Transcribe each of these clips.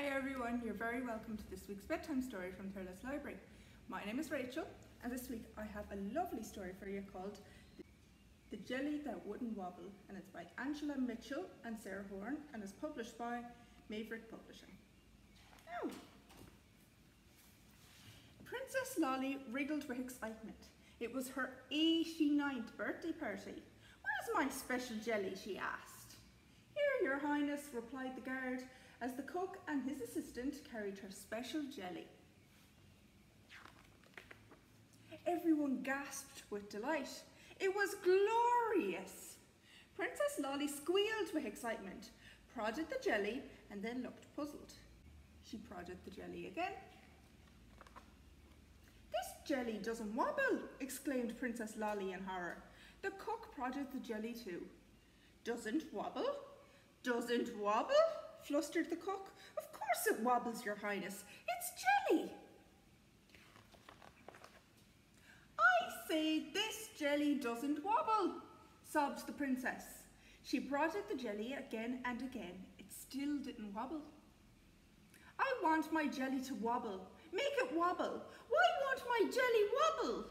Hi everyone, you're very welcome to this week's bedtime story from Thurles Library. My name is Rachel and this week I have a lovely story for you called The Jelly That Wouldn't Wobble, and it's by Angela Mitchell and Sarah Horne and is published by Maverick Publishing. Now, Princess Lolly wriggled with excitement. It was her 89th birthday party. "Where's my special jelly?" she asked. "Here, Your Highness," replied the guard, as the cook and his assistant carried her special jelly. Everyone gasped with delight. It was glorious! Princess Lolly squealed with excitement, prodded the jelly, and then looked puzzled. She prodded the jelly again. "This jelly doesn't wobble!" exclaimed Princess Lolly in horror. The cook prodded the jelly too. "Doesn't wobble? Doesn't wobble?" flustered the cook. "Of course it wobbles, Your Highness. It's jelly." "I say this jelly doesn't wobble," sobbed the princess. She prodded the jelly again and again. It still didn't wobble. "I want my jelly to wobble. Make it wobble. Why won't my jelly wobble?"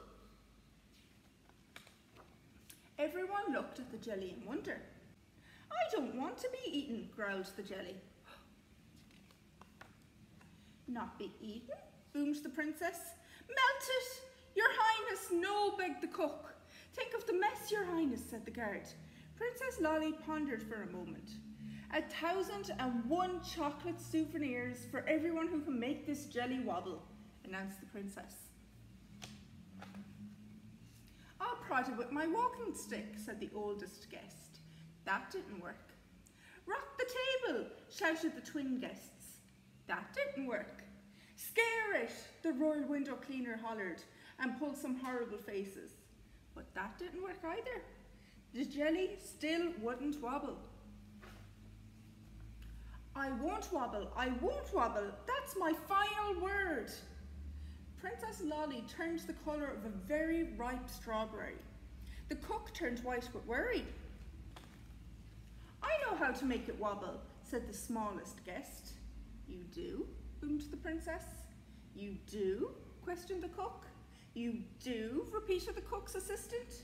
Everyone looked at the jelly in wonder. "I don't want to be eaten," growled the jelly. "Not be eaten?" boomed the princess. "Melt it, Your Highness, no," begged the cook. "Think of the mess, Your Highness," said the guard. Princess Lolly pondered for a moment. 1,001 chocolate souvenirs for everyone who can make this jelly wobble," announced the princess. "I'll prod it with my walking stick," said the oldest guest. That didn't work. "Rock the table," shouted the twin guests. That didn't work. "Scare it," the royal window cleaner hollered and pulled some horrible faces. But that didn't work either. The jelly still wouldn't wobble. "I won't wobble, I won't wobble. That's my final word." Princess Lolly turned the colour of a very ripe strawberry. The cook turned white with worry. "I know how to make it wobble," said the smallest guest. "You do?" boomed the princess. "You do?" questioned the cook. "You do?" repeated the cook's assistant.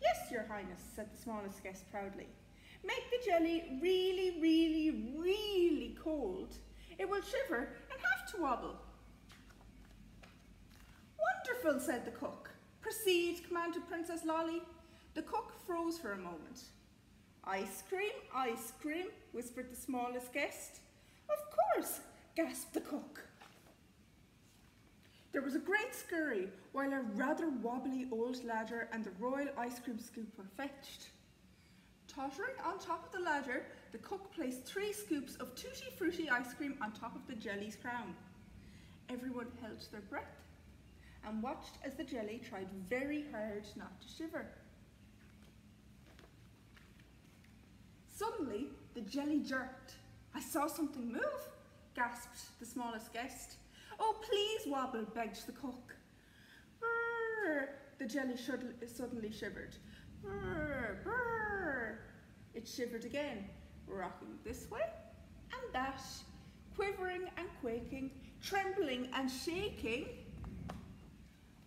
"Yes, Your Highness," said the smallest guest proudly. "Make the jelly really, really, really cold. It will shiver and have to wobble." "Wonderful," said the cook. "Proceed," commanded Princess Lolly. The cook froze for a moment. "Ice cream," whispered the smallest guest. "Of course," gasped the cook. There was a great scurry while a rather wobbly old ladder and the royal ice cream scoop were fetched. Tottering on top of the ladder, the cook placed 3 scoops of tutti frutti ice cream on top of the jelly's crown. Everyone held their breath and watched as the jelly tried very hard not to shiver. Suddenly, the jelly jerked. "I saw something move," gasped the smallest guest. "Oh, please wobble," begged the cook. "Brrr," the jelly suddenly shivered. "Brrr, brrr." It shivered again, rocking this way and that, quivering and quaking, trembling and shaking.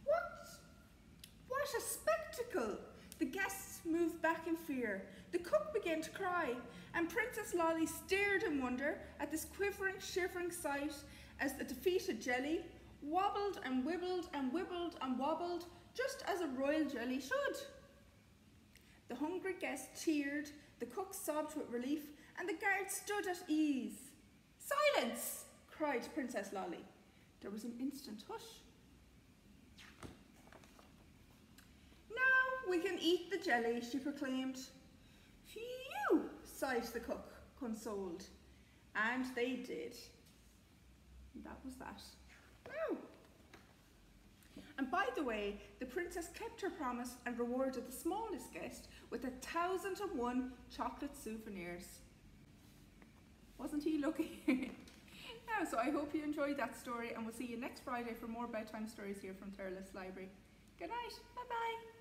What a spectacle! The guests moved back in fear. The cook began to cry, and Princess Lolly stared in wonder at this quivering, shivering sight as the defeated jelly wobbled and wibbled and wibbled and wobbled, just as a royal jelly should. The hungry guests cheered, the cook sobbed with relief, and the guard stood at ease. "Silence!" cried Princess Lolly. There was an instant hush. "We can eat the jelly," she proclaimed. "Phew!" sighed the cook, consoled. And they did. And that was that. Now. And by the way, the princess kept her promise and rewarded the smallest guest with 1,001 chocolate souvenirs. Wasn't he lucky? Now, so I hope you enjoyed that story, and we'll see you next Friday for more bedtime stories here from Thurles Library. Good night. Bye-bye.